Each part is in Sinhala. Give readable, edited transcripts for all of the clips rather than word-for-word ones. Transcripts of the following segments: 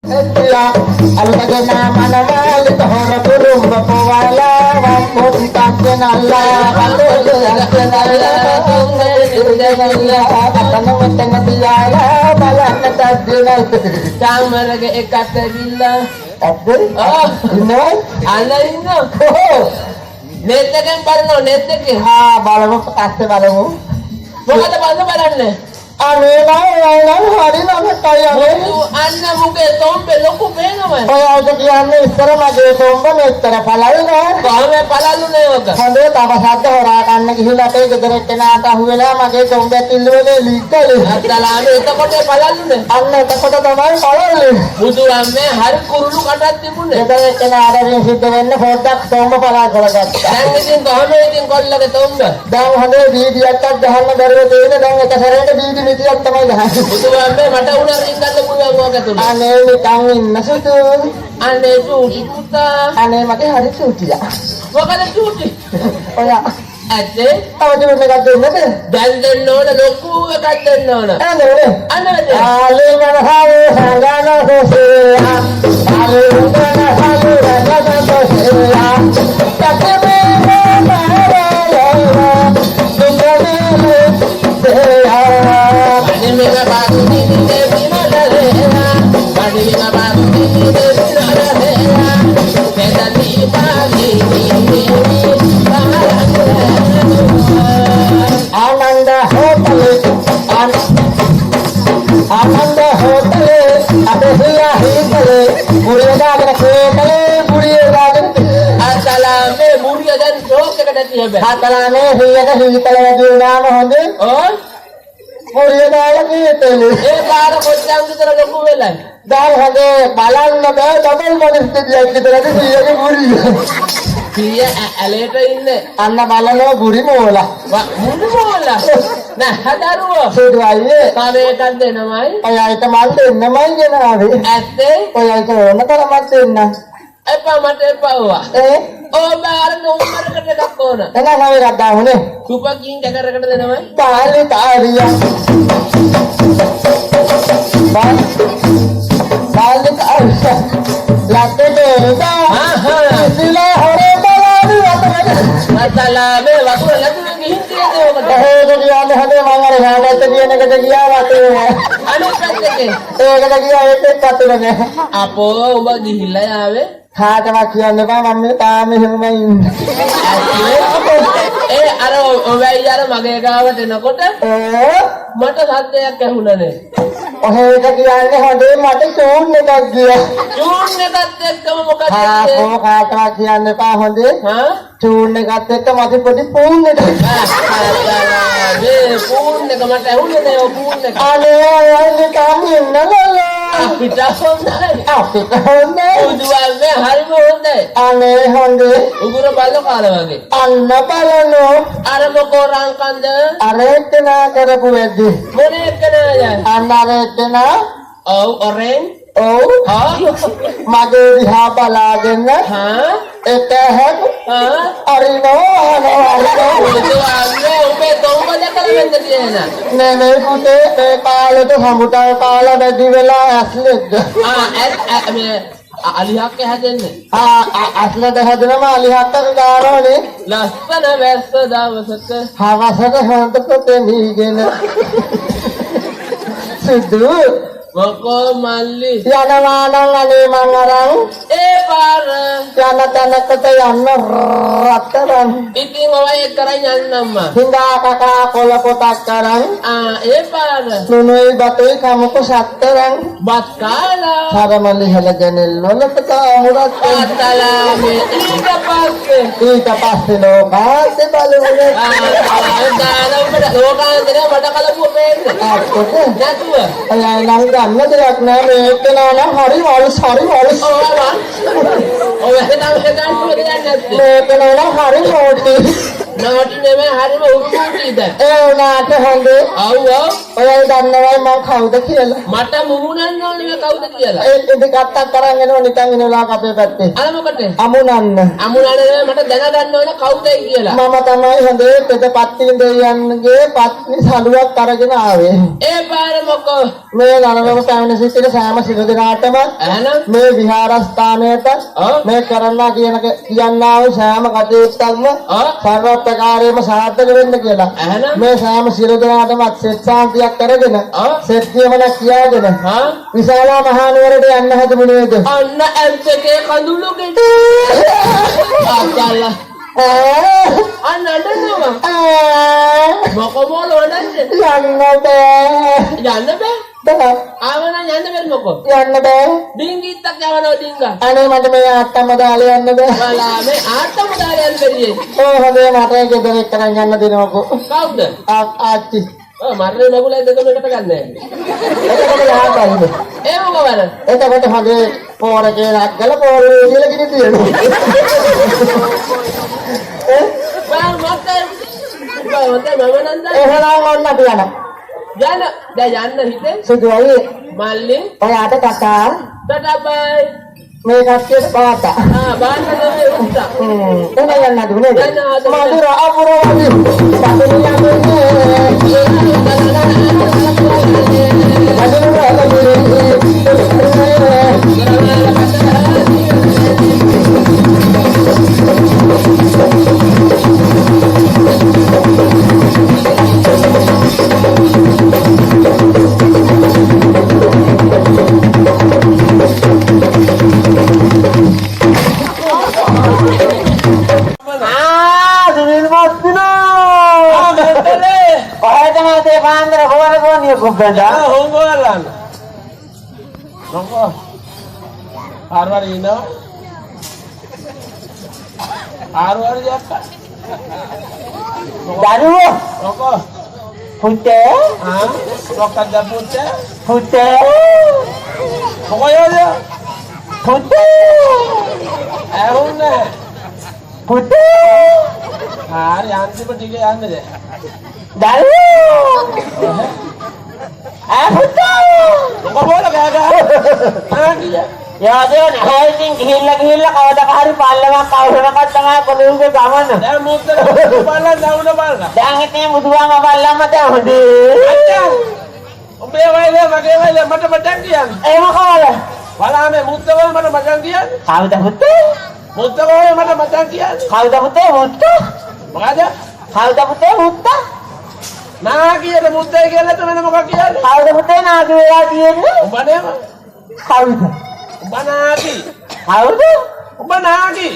Alpaga naman ang malit Hora pulong bapawala Wapot itakin Allah Patuloy Allah Katanong itangatiyala Balak na tadinal Sang maraga ikata gila. Abdul? Oh, Inoy? ala ino. Oh! Nete kan parno nete ke. Ha, bala mo pataste bala mo Bukan apa apa baranne. Ane na, hari na kaya Mutu anna muke tombe loku beno man. Kaya ako kiyan na istara mag-itomba na istara palay na Kame palalu ne hoga. Hande tapasad hora kan naghilate gedere kenata huwela mag-itomba tilwele likal Asalame ito kote palalu ne. Anne takota tamay palay Mutu amme hari kurulu katat timune. gedere kenata rin siddhavenne phodak tomba palay kolagat Dang idin kame idin kolla ke tombe. dang hande biidiyakkat dahanna darwe deene dang eta sarene biidi mitiyat tamay dahan Mutu amme mata una ringalle puya moga tu. ane nikang inna sutu Ane cuti puta. ane mage hari sutiya Bukan cuti. oya Ate awaju megadenne de dan nona loku kaden nona. ane ore Ane ate. ale mana hawe sangana dosya ale mana hawe sangana dosya takme me mara yara dungane deya Pani mega bagu ni de bina dehna. Pani mega bagu ni de bina dehna. Pedani pagi ni Ananda hotel ade hiya hitale muriyaga ketale muriyaga Asalame muriya dan sok kada tibe. hatalane hiyaga hitale dinama honde Oh, muriyaga ketale baru kocang kita loku welan. dal hage balanna be double modiste yakidare hiyaga muriya Dia aleta inne. anna balano guri mola Wah, mulu bola. Nah, hadaru. sedu aye Kare kadde namai. oya ita mal denne mai genave Ate oya ita ona taramat denna apa mate pawa. Oh, baru nomor kada kakona. ena nawe radda hone Supa king kada kada namai. Bali tariya Bali tariya Latte deda Sila hore balani Asalame waktu lagi hindi ade waktu. Kahe kaya hade mangare hade tadiya na kada giya wate Anu kadde ke. kada giya ete patu ne Apo uba dihilai ave. ha ta kiya ne ba mamme ta me hemai අර ඔබයි අර මගේ ගාවට එනකොට මට සද්දයක් ඇහුණනේ. ඔහෙ එක කියන්නේ හොඳේ මට චූන් එකක් ගියා. චූන් එකත් එක්කම මොකක්ද? හා කාටවත් කියන්න එපා හොඳේ. හා චූන් එකත් එක්ක මට පොඩි පූන් එකක්. මේ පූන් එක මට ඇහුණේ නෑ ඔය පූන් එක. අනේ අයිනේ කමින් නලලා. අපිට හොඳයි. අපිට හොඳයි. උදුවන්නේ හරිම හොඳයි. අනේ හොඳේ. උගුර බල්ල කාලා වගේ. අන්න බලනෝ. අර මොකෝ රංකන්ද? අර එක්කනා කරපු වැඩි. මොන එක්කනද? අන්න අර එක්කනා. ඔව් ඔරෙන්. ඔව්. මගේ දිහා බලාගෙන. හා එක හැක්. හා අරිනෝ උදුවන්නේ උඹේ තොඹ දැකලා වෙන්න තියෙන. නේ පුතේ ඒ කාලේට හමුටා කාලා වැඩි වෙලා ඇස්ලෙද්ද මේ අලිහක් හැදෙන්නේ. අස්ලෙද හැදෙනම අලිහක්ක දානෝනේ ලස්සන වැස්ස දවසක හවසට හොඳට තෙමීගෙන සිද්ධු මොකෝ මල්ලි යනවා නම් අනේ මං අරන් ඒ පාර යන තැනකට යන්න රත්තරන් ඉතින් ඔය එක කරන් යන්නම්ම. හිඳා කකා කොළ පොතක් කරන් ඒ පාර නුනුයි බතේ කමුකු සත්තරන් බත් කාලා සරමලි හැලගෙන ලොලපත අමුරත් ආතලාමේ ඊට පස්සේ ඊට පස්සේ ලෝකාසේ බලුනේ දානම්බට ලෝකාන්තරේ මඩ කලපුව පේන්නේ. අක්කොට නැතුව අය නම් ගන්න දෙයක් නෑ මේක නාන හරි වලස් ඔය හිතන් හිතන් පුරේ යන්නේ. මේක නාන හරි හොටි නවටින්නේ මේ හරිම උරුමුටිද? ඒ වුණාට හොඳේ ඔව් ඔව්. ඔයයි දන්නවයි මම කවුද කියලා. මට මුමුණන්න ඕනේ මේ කවුද කියලා. ඒ ඉතින් කත්තක් කරන් එනවා නිකන් එනවා අපේ පැත්තේ. අර මොකටද? අමුණන්න. අමුණන්නේ මට දැනගන්න ඕනේ කවුදයි කියලා. මම තමයි හොඳේ පෙතපත්තින දෙවියන්ගේ පත්නි සලුවක් අරගෙන ආවේ. ඒ පාර මොකෝ? මේ නරඹ පැමිණ සිටින සෑම සිළු දෙනාටම එහෙනම් මේ විහාරස්ථානයට මේ කරන්නා කියන්නා වූ සෑම කටයුත්තක්ම සර්ව ප්‍රකාරයෙන්ම සාර්ථක වෙන්න කියලා. එහෙනම් මේ සෑම සිළු දෙනාටම සෙත් සාන්තියක් කරගෙන සෙත් කියමන කියාගෙන විශාල මහනුවරට යන්න හදමු නේද? අන්න ඇත්තකේ කඳුළු ගෙඩි. ආතල්ලා. අන්න නඩනවා. මොකෝ මොල වඩන්නේ? යන්න බෑ. යන්න බෑ. බෑ. ආවන යන්න බැරි මොකෝ? යන්න බෑ. ඩිංගිත්තක් යවනවා ඩිංගා. අනේ මට මේ ආත්තම දාලා යන්න බෑ. බලා මේ ආත්තම දාලා යන්න බැරියේ. හොඳේ මට ගෙදර එක්කන් යන්න දෙනවකෝ. කවුද? ආච්චි. මරණය නගුලයි දෙකම එකට ගන්න. එතකොට යාපයිද? ඒ මොකවද? එතකොට හොඳේ පෝර කියලා ගල පෝර කියලා කිනි තියෙනවා. බා මතේ මම නන්දා. එහෙනම් ඔන්න අපි යනවා. යන්න දැන් යන්න හිතේ. සුදුයි මල්ලි ඔයාට කතා ටටා මේ කට්ටියට පාතා. බාන්න තමයි උත්තා. එන යන්න දුන්නේ. මధుර අපුරවදි. හොංගෝලන්න. මොකෝ? ආරවල ඉන්නවා. ආරවල යක්කා. දරුවෝ මොකෝ? පුතේ මොකක්ද පුතේ? පුතේ මොකෝද? පුතේ ඇහුන්නේ. පුතේ හරි අන්තිම ටික යන්නද? දරුවෝ පුතේ මොකෝද ගාගා? යාදේ නැහැ ඉතින් ගිහිල්ලා කවදාක හරි පල්ලමක් අවුරනකත් තමයි පොළොවේ ගමන. දැන් මුත්තර බලන්න දවුන බලන්න. දැන් ඉතින් බුදුහාම බල්ලම තවදී. අච්චා. උඹේ වයිලේ මගේ වයිලේ මට මචං කියන්නේ. ඒ මොකවද? බලානේ මුත්තවල මට මචං කියන්නේ. කවුද පුතේ? මුත්තවල මට මචං කියන්නේ. කවුද පුතේ මුත්තා? මොකද? කවුද පුතේ මුත්තා? නා කියන මුත්තේ කියලා තමයි මොකක් කියන්නේ? කවුද පුතේ නාගි වෙලා තියෙන්නේ? උඹ නේම. කවුද? උඹ නාගි. කවුද? උඹ නාගි.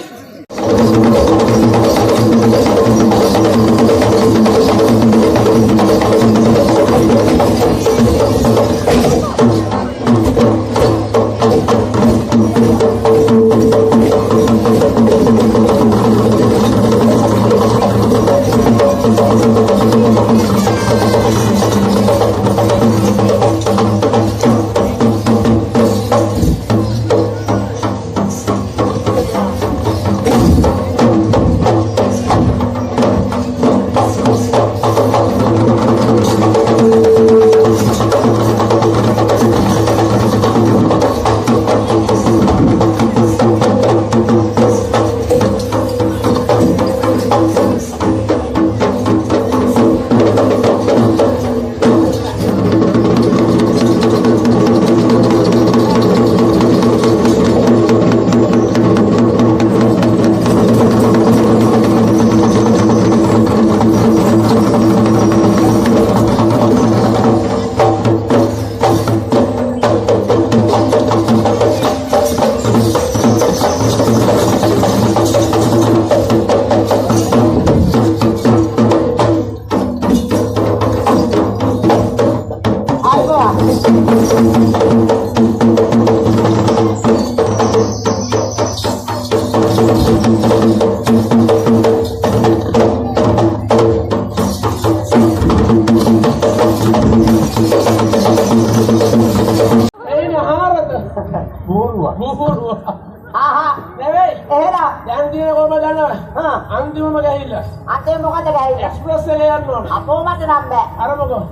ආහා නෙවෙයි. එහෙනම් දැන් තියෙන කොහමද දන්නවද? හා අන්තිමම ගහිල්ල. අතේ මොකද ගහන්නේ? එක්ස්ප්‍රස් එකේ යන්න ඕන. අපෝ මට නම් බෑ. අර මොකෝ?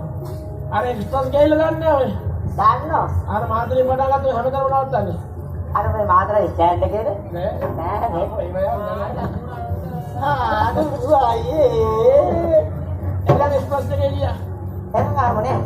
අර එක්ස්ප්‍රස් ගහිල්ල දන්නේ ඔය. දන්නෝ? අර මාතලේ පටන් ගත්ත හැමදාම නවත්තන්නේ. අර මේ මාතර ස්ටෑන්ඩ් එකේද? නෑ. නෑ නේ. ආ අයියේ. එළන් එක්ස්ප්‍රස් එකේ ගියා. එහෙනම් ආවනේ.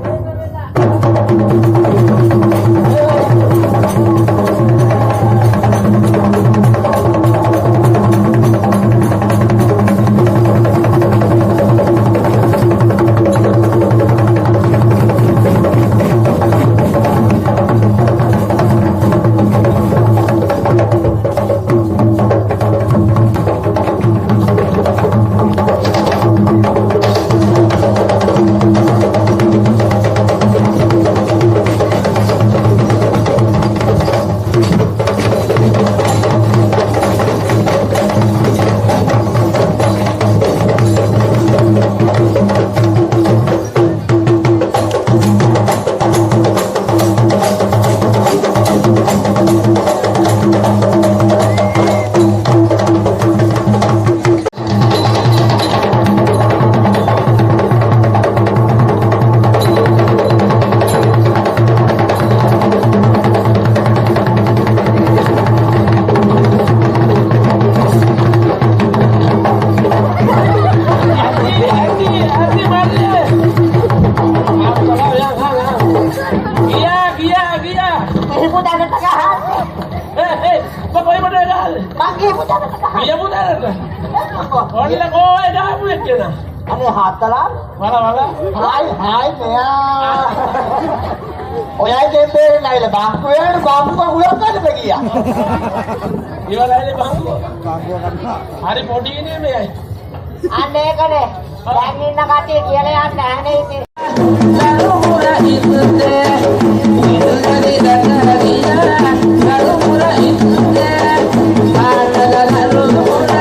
අනේ හතලා හායි මෙයා ඔයයි දෙපේ නැයිල බංකුවේ බංකුව උලක් ගන්න ගියා ඉවරයිනේ බංකුව හරි පොඩි නේ මෙයයි අනේ කනේ දැන් ඉන්න කට්ටිය කියලා යන්න නැහැ ඉතින් නරුමුර ඉස්සේ ඉදුනරි දතරරිනා නරුමුර ඉස්සේ ආනල නරුමුර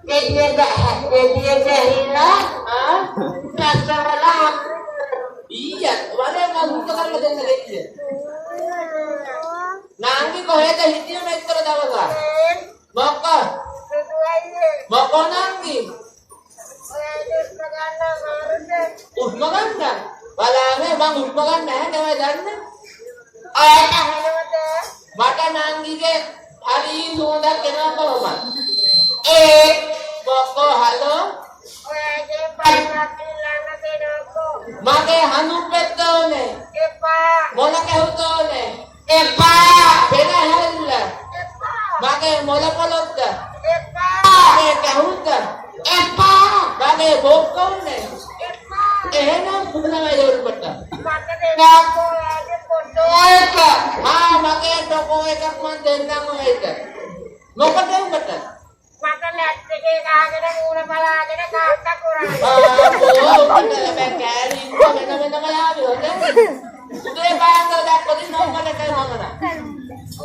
Dia hilang. Ah? Masalah. Iya, වලේ මම උත්තර කරලා දෙන්න දෙන්නේ. නාංගි කොහෙද හිටියේ මෙච්චර දවසක්? මොකක්? මොකෝ නාංගි? උස්ම ගන්න. බලානේ මං උස්ම ගන්න නැහැ නේද දන්නේ? මට නාංගිගේ හරි සුවඳක් එනවා කොහොමද? මොකෝ හලෝ? මගේ හඳුන් පෙත්ත ඕනේ. මොන කැවුත ඕනේ? පෙරහැල්ල. මගේ මොළ පොළොත්ත. මගේ කැවුත. මගේ බොක්ක ඕනේ. එහෙනම් පුදුමයි යොල්පට. මගේ ටොකෝ එකක් මන් දෙන්නම් ඔයට. මොකද උඹට? මට නැට් එකේ ගහගෙන මූණ බලාගෙන කාට්ටක් කරන්නේ. ඔබට බෑ කෑලි වෙනම යාවි හොඳ. උදේ පාන්දර දැක්කොත් නෝමකට කරවන්න.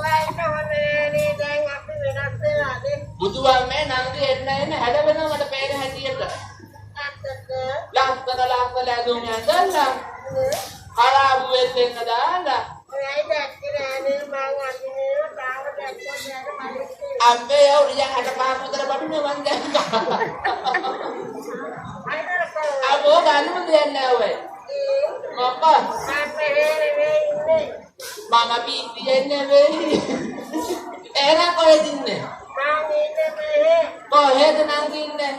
ඔයයිට හොනේ නේ දැන් අපි වෙනස් වෙලාද? බුදුවන්නේ නංගි එන්න හැඩ වෙනවා මට පේන හැටියට. ලස්සන ඇඳුම් ඇඳලා හරාබු වෙන්න දාලා ඔයයි දැක්කේ නෑ මං අන්නේ තාම දැක්කොත් නෑ මම. අම්මේ ඔරියන් 65 විතර බඩුනේ මං දැක්කා. අබෝ ගන්නු දෙන්නේ ඔය. මොකක්? මම පිටියෙන්නේ වෙයි. එහෙනම් කොහෙද ඉන්නේ? මං ඉන්නේ මේ. කොහෙද නංගි ඉන්නේ?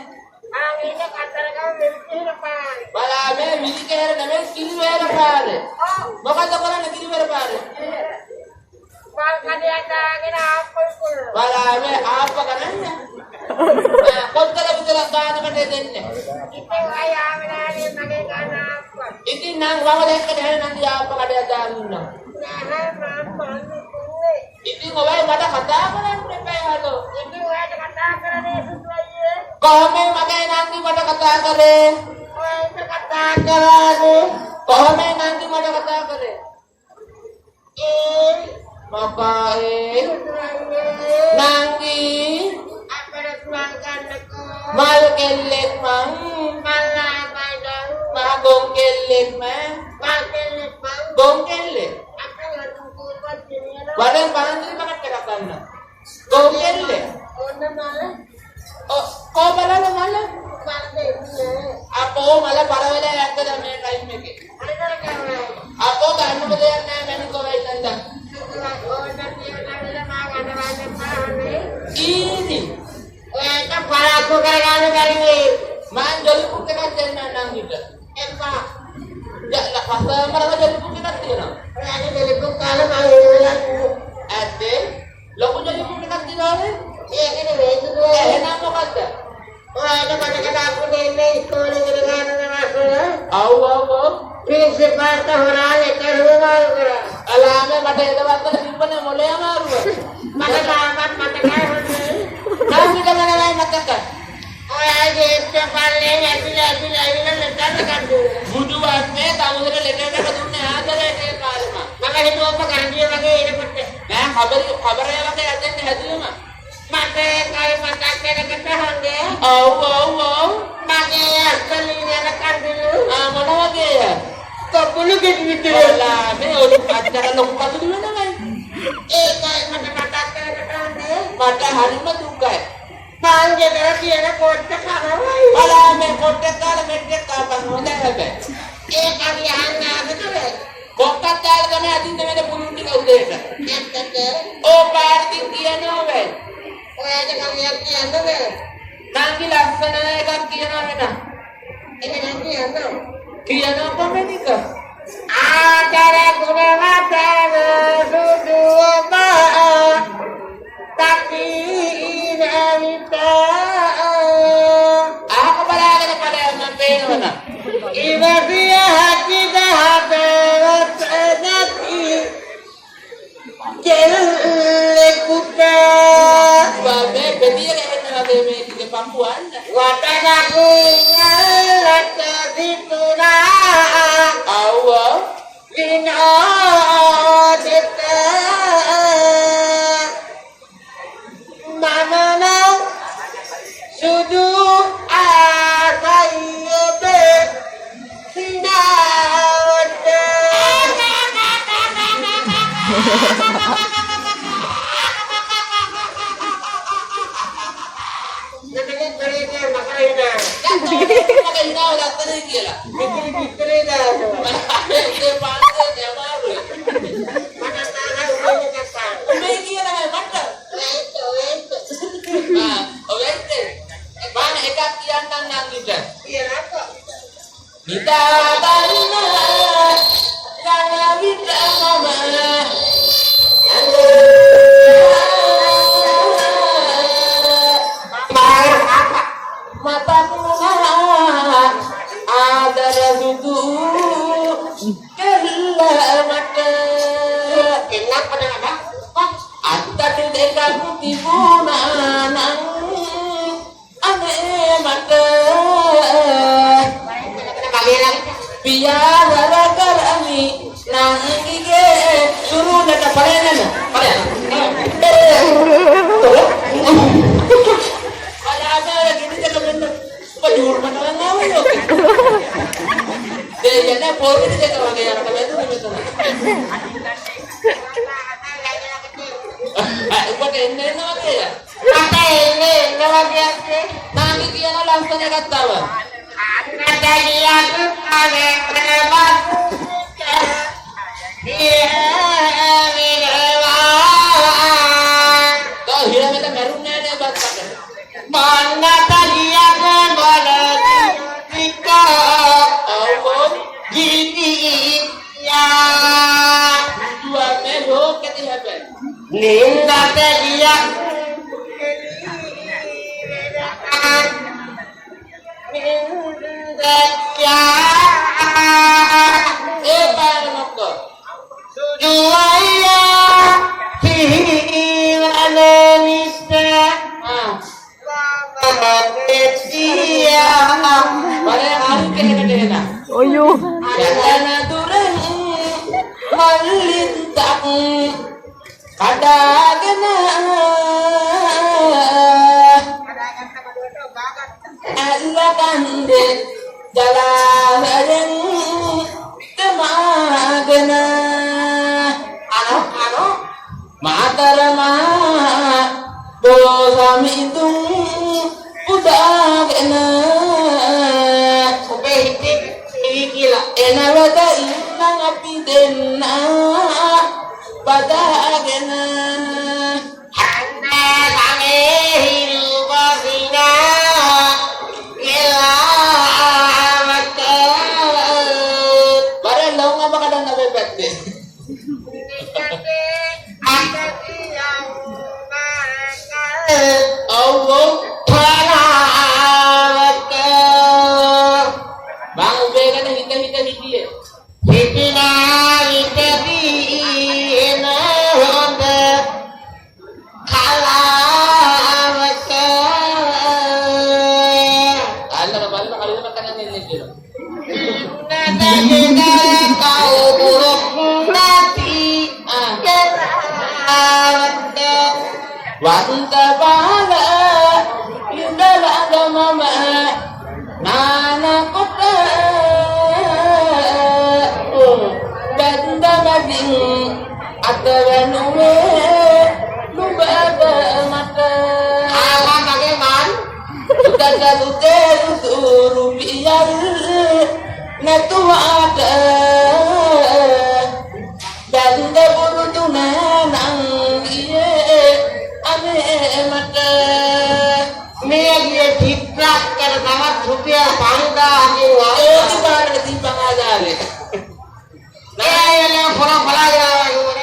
මං ඉන්නේ කතරගම මිරිකේර පාරේ. බලා මේ මිරිකේර නෙමෙයි කිරිවැර පාරේ. මොකද කරන්නේ කිරිවැර පාරේ? මං කඩේ දාගෙන ආප්පල් කරනවා. බලා මේ ආප්ප කරන්නේ. කොත්තර විතර ගානකට දෙන්නේ. ඉතින් අය ආවේ නෑනේ මගේ ගන්න ආප්පල්. ඉතින් නම් වව දැක්කද හැර නන්දි ආප්ප කඩේ දාන්න. නෑ මම පන්නේ. ඉතින් ඔයයි මට කතා කරන්න එපා හලෝ. ඉතින් ඔයාට කතා කරන්නේ සුසුයියේ. කොහොමද මගේ නන්දි මට කතා කරේ? ඔයාට කතා කරන්නේ. කොහොමද නන්දි මට කතා කරේ? මොකයි? නංගි අපරත් මං ගන්නකෝ. මල් කෙල්ලෙක් මං මල්ලා බයිදන්. මා ගොන් කෙල්ලෙක් මං මල් කෙල්ලෙක් මං. ගොන් කෙල්ලෙක් අපේ වතුන් කුල්පත් දෙනියන. වඩෙන් පරන්තිරි මකට එකක් ගන්න. ගොන් කෙල්ලෙක්. ඕන්න මල. කො බලන්න මල. මල් දෙන්නේ. අපෝ මල පරවෙලා යද්දද මේ ටයිම් එකේ. අරගෙන කරන්නේ. අපෝ ගන්නම දෙයක් නෑ මැනික වෙයි නැන්ද. ඕන්න කියලා මා ගන්නවන්න පාන්නේ. ඊනි ඔයාට පරක්කු කරගන්න බැරිවේ. මං ජොලිපුක් එකක් දෙන්න නංගිට. එපා. යා කස්ටමර්ලා ජොලිපුක් එකක් තියෙනවා. ඔයාට දෙලිපු කාලේ මම ඉවරලා. ඇත්තේ ලොකු ජොලිපුක් එකක් තියෙනවනේ. ඒකනේ වේදුනේ. එහෙනම් මොකද්ද? ඔයාට මට කතාපු දෙන්නේ ඉස්කෝලේ ඉගෙන ගන්න ආව් ප්‍රින්සිපල්ට හොරා ලෙටර් වල කරා. අලාමේ මට එදවත්තට තිබ්බනේ මොලේ අමාරුව. මට තාමත් මතකයි හොඳේ. නංගිට මනවයි මතක. ඔයාගේ ඉස්කෝලේ ඇවිල්ලා ලෙටර් එකක් දුන්නා. බුදුවන්නේ තමුදර ලෙටර් එක දුන්නේ ආදරයට ඒ කාලෙම. මම හිතුවා කරන්නේ වගේ එනකොට නෑ ખબරේ වගේ යදෙන්නේ හැදුවම. මට ඒකයි මතක් වෙනකට හොඳේ. ඔව් මගේ අස්සලින් යන කන්දලු මොන වගේය? කපුළු ගෙඩියට. අලාමේ ඔලු අච්චර ලොකු කඳුළු වෙනවයි. ඒකයි මට මතක් වෙනකට හොඳේ. මට හරිම දුකයි. පාන්ජේතර තියෙන කොට්ට කරවයි. අලාමේ කොට්ටේ කාල මෙට්ටේ කාපන් හොඳයි හැබැයි. ඒක කියන්නේ අපතේ. කොක්කත් දාලා තමයි අදින්න වෙන පුරුන් ටික උදේට. නැත්තේ ඕ පාර්ටි කියනවා වෙයි. ඔයාට කවියක් කියන්නේ. නංගි ලස්සන එකක් කියනවා වෙන. ඒක නම් කියන්නේ. කියනවා කොමෙනික. ආදර ගුණවතන සුදුම තකීරවිත ආක බලාගෙන බලන්න මම පේනවන. ඉවසිය හැකි දහතරත් නැති කෙල්ලෙකුට බබේ බෙදිය ගහන්න වගේ මේ ටික පම්පුවන්න. වටනකුලට සිතුනා ආව් විනෝදිත මනන සුදු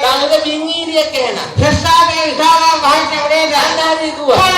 Bang, itu bingit dia kena. Sesat yang salah bahasa mereka. Anda di gua.